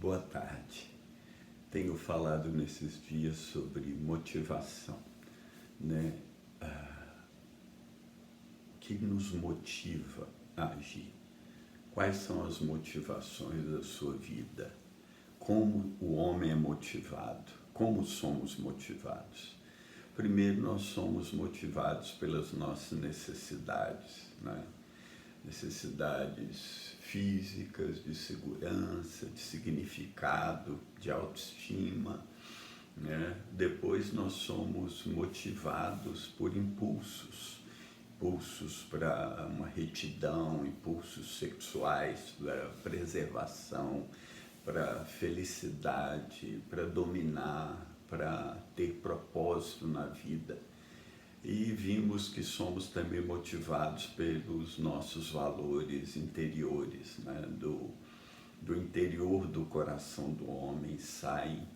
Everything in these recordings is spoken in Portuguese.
Boa tarde. Tenho falado nesses dias sobre motivação, né? O que nos motiva a agir? Quais são as motivações da sua vida? Como o homem é motivado? Como somos motivados? Primeiro, nós somos motivados pelas nossas necessidades, né? Necessidades físicas, de segurança, de significado, de autoestima, né? Depois nós somos motivados por impulsos para uma retidão, impulsos sexuais, para preservação, para felicidade, para dominar, para ter propósito na vida. E vimos que somos também motivados pelos nossos valores interiores, né? Do interior do coração do homem saem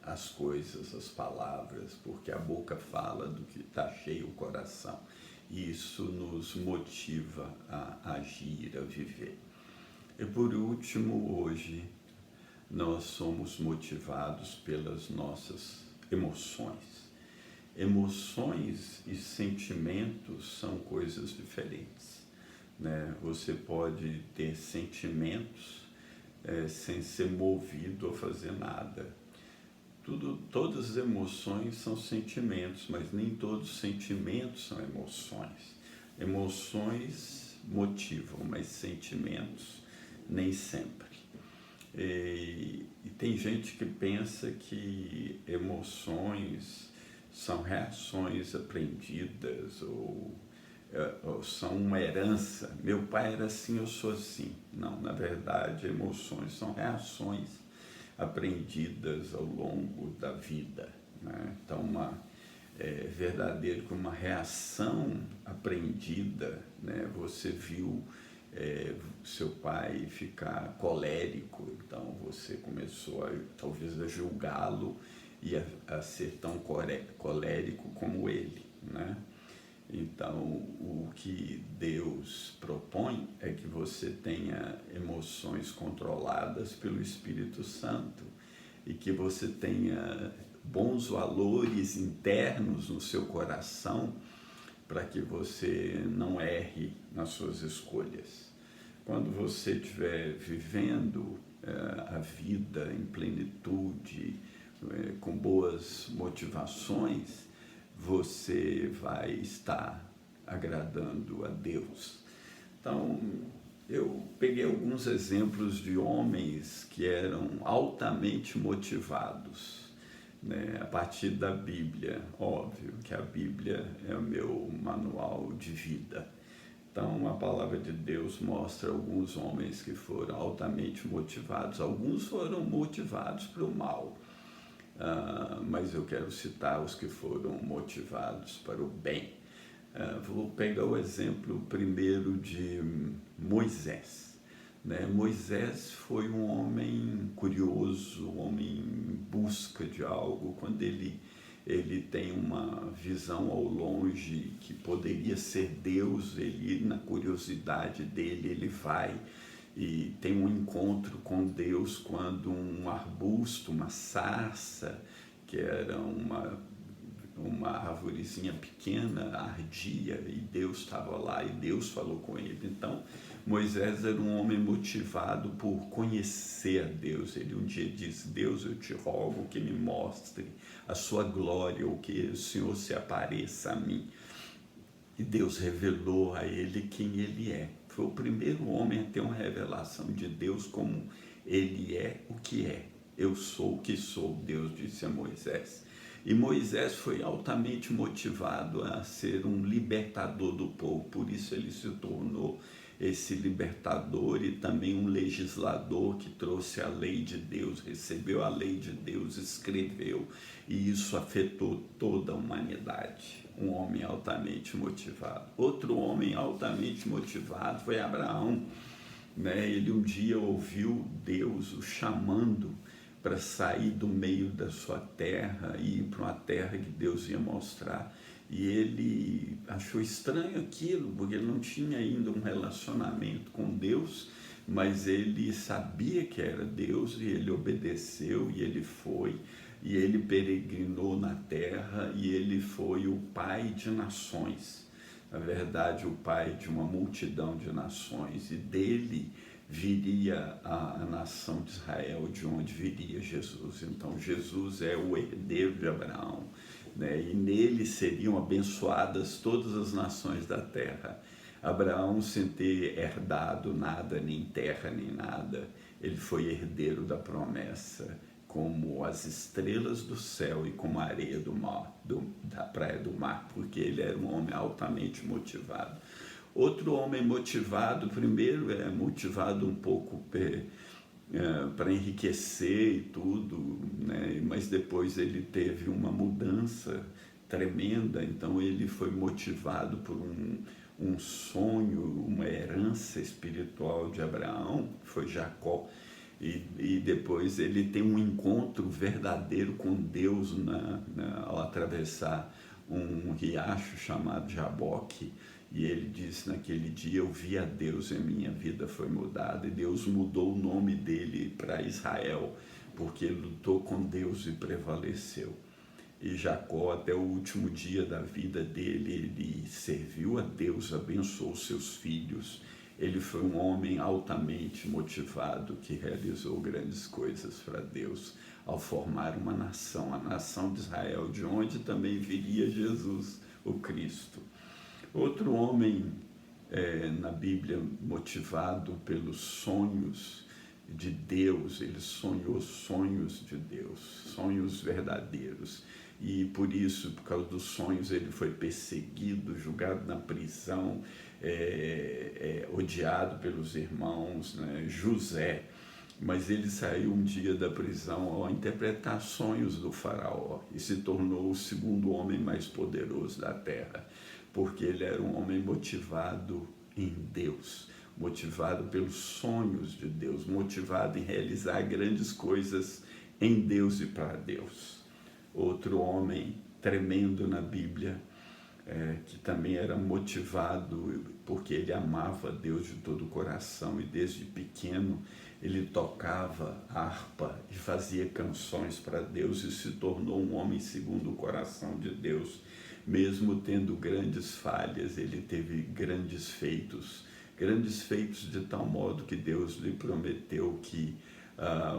as coisas, as palavras, porque a boca fala do que está cheio o coração. E isso nos motiva a agir, a viver. E por último, hoje, nós somos motivados pelas nossas emoções. Emoções e sentimentos são coisas diferentes, né? Você pode ter sentimentos sem ser movido a fazer nada. Todas as emoções são sentimentos, mas nem todos os sentimentos são emoções. Emoções motivam, mas sentimentos nem sempre. E tem gente que pensa que emoções são reações aprendidas ou são uma herança. Meu pai era assim, eu sou assim. Não, na verdade, emoções são reações aprendidas ao longo da vida, né? Então, é verdadeiro que uma reação aprendida, né? Você viu seu pai ficar colérico, então você começou talvez a julgá-lo e a ser tão colérico como ele, né? Então, o que Deus propõe é que você tenha emoções controladas pelo Espírito Santo e que você tenha bons valores internos no seu coração para que você não erre nas suas escolhas. Quando você estiver vivendo a vida em plenitude, com boas motivações, você vai estar agradando a Deus. Então, eu peguei alguns exemplos de homens que eram altamente motivados, né? A partir da Bíblia. Óbvio que a Bíblia é o meu manual de vida. Então, a palavra de Deus mostra alguns homens que foram altamente motivados. Alguns foram motivados para o mal. Mas eu quero citar os que foram motivados para o bem. Vou pegar o exemplo primeiro de Moisés, né? Moisés foi um homem curioso, um homem em busca de algo. Quando ele tem uma visão ao longe que poderia ser Deus, ele, na curiosidade dele, ele vai e tem um encontro com Deus quando um arbusto, uma sarça, que era uma arvorezinha pequena, ardia, e Deus estava lá e Deus falou com ele. Então, Moisés era um homem motivado por conhecer a Deus. Ele um dia disse: Deus, eu te rogo que me mostre a sua glória, ou que o Senhor se apareça a mim. E Deus revelou a ele quem ele é. Foi o primeiro homem a ter uma revelação de Deus como ele é o que é. Eu sou o que sou, Deus disse a Moisés. E Moisés foi altamente motivado a ser um libertador do povo, por isso ele se tornou esse libertador e também um legislador que trouxe a lei de Deus, recebeu a lei de Deus, escreveu, e isso afetou toda a humanidade. Um homem altamente motivado. Outro homem altamente motivado foi Abraão, né? Ele um dia ouviu Deus o chamando para sair do meio da sua terra e ir para uma terra que Deus ia mostrar. E ele achou estranho aquilo, porque ele não tinha ainda um relacionamento com Deus, mas ele sabia que era Deus e ele obedeceu e ele foi, e ele peregrinou na terra e ele foi o pai de nações. Na verdade, o pai de uma multidão de nações, e dele viria a nação de Israel, de onde viria Jesus. Então, Jesus é o herdeiro de Abraão, né? E nele seriam abençoadas todas as nações da terra. Abraão, sem ter herdado nada, nem terra, nem nada, ele foi herdeiro da promessa, como as estrelas do céu e como a areia do mar, da praia do mar, porque ele era um homem altamente motivado. Outro homem motivado, primeiro é motivado um pouco para enriquecer e tudo, né? Mas depois ele teve uma mudança tremenda, então ele foi motivado por um sonho, uma herança espiritual de Abraão, que foi Jacó, e depois ele tem um encontro verdadeiro com Deus ao atravessar um riacho chamado Jaboque, e ele disse: naquele dia eu vi a Deus e a minha vida foi mudada, e Deus mudou o nome dele para Israel, porque ele lutou com Deus e prevaleceu. E Jacó, até o último dia da vida dele, ele serviu a Deus, abençoou seus filhos. Ele foi um homem altamente motivado que realizou grandes coisas para Deus ao formar uma nação, a nação de Israel, de onde também viria Jesus, o Cristo. Outro homem na Bíblia motivado pelos sonhos de Deus, ele sonhou sonhos de Deus, sonhos verdadeiros. E por isso, por causa dos sonhos, ele foi perseguido, julgado na prisão, odiado pelos irmãos, né? José. Mas ele saiu um dia da prisão ao interpretar sonhos do faraó e se tornou o segundo homem mais poderoso da terra, porque ele era um homem motivado em Deus, motivado pelos sonhos de Deus, motivado em realizar grandes coisas em Deus e para Deus. Outro homem tremendo na Bíblia, que também era motivado porque ele amava Deus de todo o coração, e desde pequeno ele tocava harpa e fazia canções para Deus e se tornou um homem segundo o coração de Deus. Mesmo tendo grandes falhas, ele teve grandes feitos de tal modo que Deus lhe prometeu que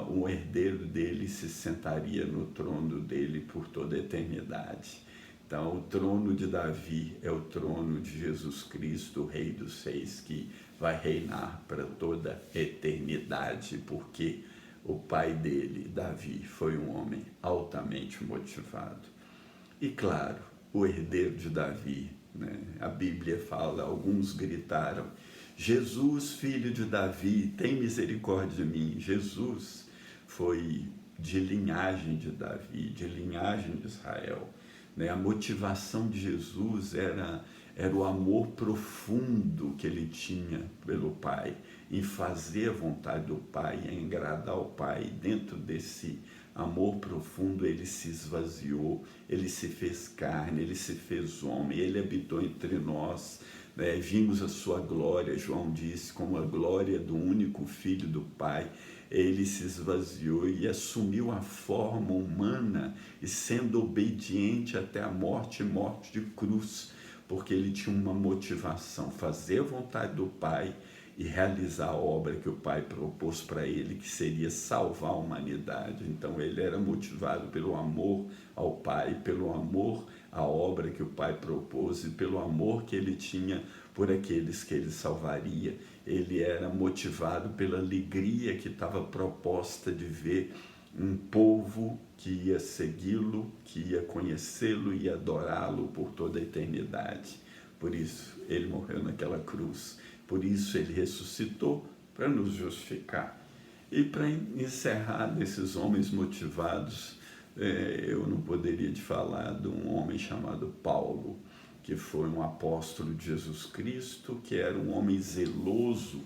um herdeiro dele se sentaria no trono dele por toda a eternidade. Então, o trono de Davi é o trono de Jesus Cristo, o Rei dos Reis, que vai reinar para toda a eternidade, porque o pai dele, Davi, foi um homem altamente motivado. E claro, o herdeiro de Davi, né? A Bíblia fala, alguns gritaram: Jesus, filho de Davi, tem misericórdia de mim. Jesus foi de linhagem de Davi, de linhagem de Israel. A motivação de Jesus era o amor profundo que ele tinha pelo Pai, em fazer a vontade do Pai, em agradar ao Pai. Dentro desse amor profundo ele se esvaziou, ele se fez carne, ele se fez homem, ele habitou entre nós, né? Vimos a sua glória, João disse, como a glória do único Filho do Pai. Ele se esvaziou e assumiu a forma humana, e sendo obediente até a morte de cruz, porque ele tinha uma motivação: fazer a vontade do Pai e realizar a obra que o Pai propôs para ele, que seria salvar a humanidade. Então ele era motivado pelo amor ao Pai, pelo amor à obra que o Pai propôs e pelo amor que ele tinha por aqueles que ele salvaria. Ele era motivado pela alegria que estava proposta de ver um povo que ia segui-lo, que ia conhecê-lo e adorá-lo por toda a eternidade. Por isso ele morreu naquela cruz, por isso ele ressuscitou, para nos justificar. E para encerrar desses homens motivados, eu não poderia te falar de um homem chamado Paulo, que foi um apóstolo de Jesus Cristo, que era um homem zeloso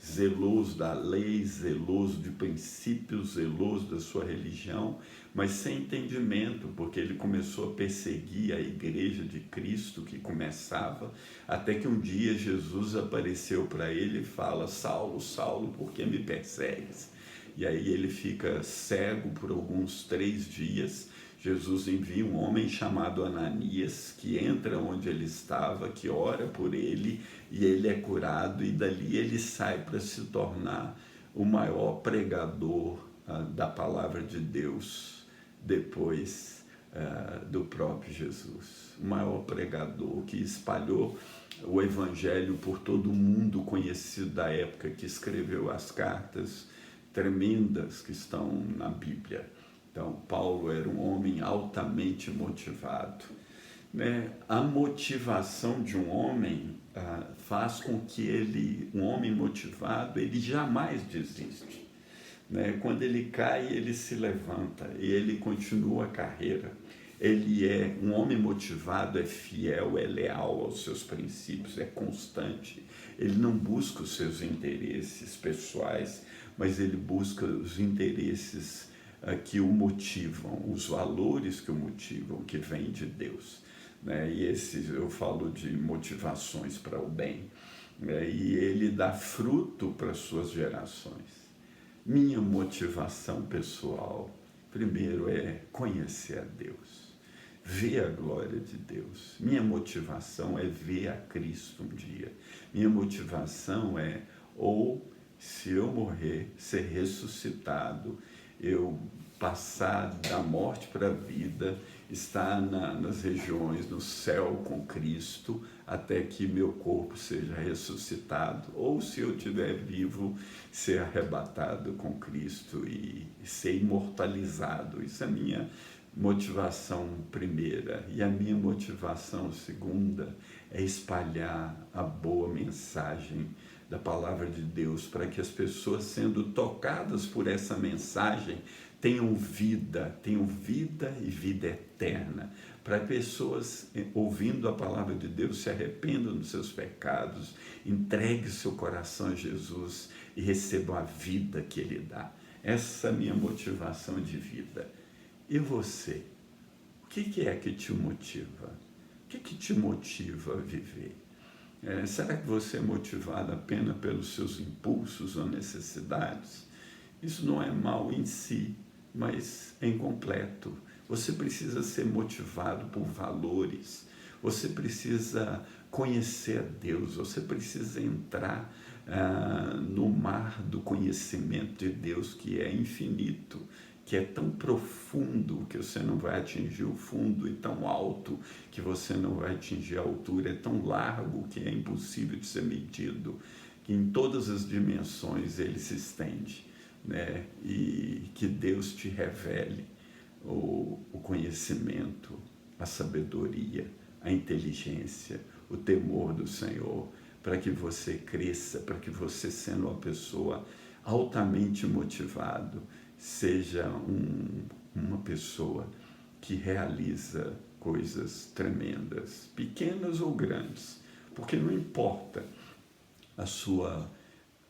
zeloso da lei, zeloso de princípios, zeloso da sua religião, mas sem entendimento, porque ele começou a perseguir a igreja de Cristo que começava, até que um dia Jesus apareceu para ele e fala: Saulo, Saulo, por que me persegues? E aí ele fica cego por alguns 3 dias. Jesus envia um homem chamado Ananias, que entra onde ele estava, que ora por ele, e ele é curado, e dali ele sai para se tornar o maior pregador da palavra de Deus, depois do próprio Jesus. O maior pregador que espalhou o evangelho por todo o mundo conhecido da época, que escreveu as cartas tremendas que estão na Bíblia. Então, Paulo era um homem altamente motivado, né? A motivação de um homem faz com que um homem motivado, ele jamais desiste, né? Quando ele cai, ele se levanta e ele continua a carreira. Ele é um homem motivado, é fiel, é leal aos seus princípios, é constante. Ele não busca os seus interesses pessoais, mas ele busca os interesses que o motivam, os valores que o motivam, que vêm de Deus, né? E eu falo de motivações para o bem, né? E ele dá fruto para as suas gerações. Minha motivação pessoal, primeiro, é conhecer a Deus, ver a glória de Deus. Minha motivação é ver a Cristo um dia. Minha motivação é, ou se eu morrer, ser ressuscitado, eu passar da morte para a vida, estar nas regiões, no céu com Cristo, até que meu corpo seja ressuscitado, ou se eu estiver vivo, ser arrebatado com Cristo e ser imortalizado. Isso é a minha motivação primeira. E a minha motivação segunda é espalhar a boa mensagem da palavra de Deus, para que as pessoas, sendo tocadas por essa mensagem, tenham vida e vida eterna. Para pessoas, ouvindo a palavra de Deus, se arrependam dos seus pecados, entreguem seu coração a Jesus e recebam a vida que Ele dá. Essa é a minha motivação de vida. E você? O que é que te motiva? O que te motiva a viver? Será que você é motivado apenas pelos seus impulsos ou necessidades? Isso não é mal em si, mas é incompleto. Você precisa ser motivado por valores, você precisa conhecer a Deus, você precisa entrar no mar do conhecimento de Deus, que é infinito, que é tão profundo que você não vai atingir o fundo, e tão alto que você não vai atingir a altura, é tão largo que é impossível de ser medido, que em todas as dimensões ele se estende, né? E que Deus te revele o conhecimento, a sabedoria, a inteligência, o temor do Senhor, para que você cresça, para que você, sendo uma pessoa altamente motivado, seja uma pessoa que realiza coisas tremendas, pequenas ou grandes, porque não importa a sua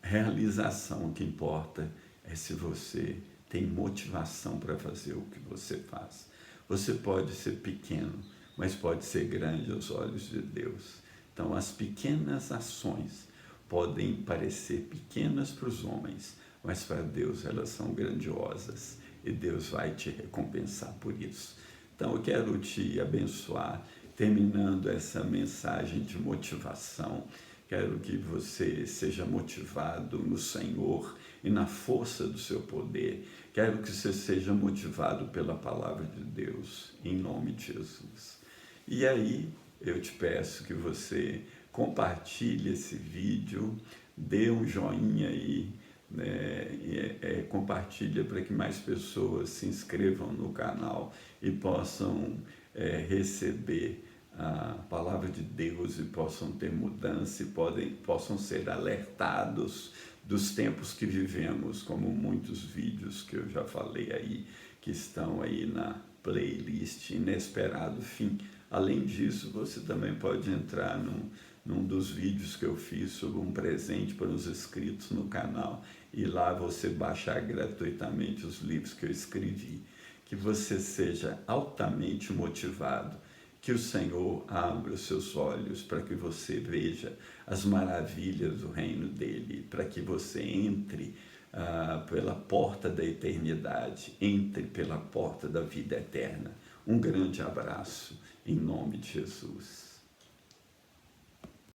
realização, o que importa é se você tem motivação para fazer o que você faz. Você pode ser pequeno, mas pode ser grande aos olhos de Deus. Então, as pequenas ações podem parecer pequenas para os homens, mas para Deus elas são grandiosas, e Deus vai te recompensar por isso. Então eu quero te abençoar, terminando essa mensagem de motivação. Quero que você seja motivado no Senhor e na força do seu poder. Quero que você seja motivado pela palavra de Deus, em nome de Jesus. E aí eu te peço que você compartilhe esse vídeo, dê um joinha aí, compartilha para que mais pessoas se inscrevam no canal e possam receber a palavra de Deus, e possam ter mudança, e possam ser alertados dos tempos que vivemos, como muitos vídeos que eu já falei aí, que estão aí na playlist Inesperado Fim. Além disso, você também pode entrar no num dos vídeos que eu fiz sobre um presente para os inscritos no canal, e lá você baixar gratuitamente os livros que eu escrevi. Que você seja altamente motivado, que o Senhor abra os seus olhos para que você veja as maravilhas do reino dele, para que você entre pela porta da eternidade, entre pela porta da vida eterna. Um grande abraço, em nome de Jesus.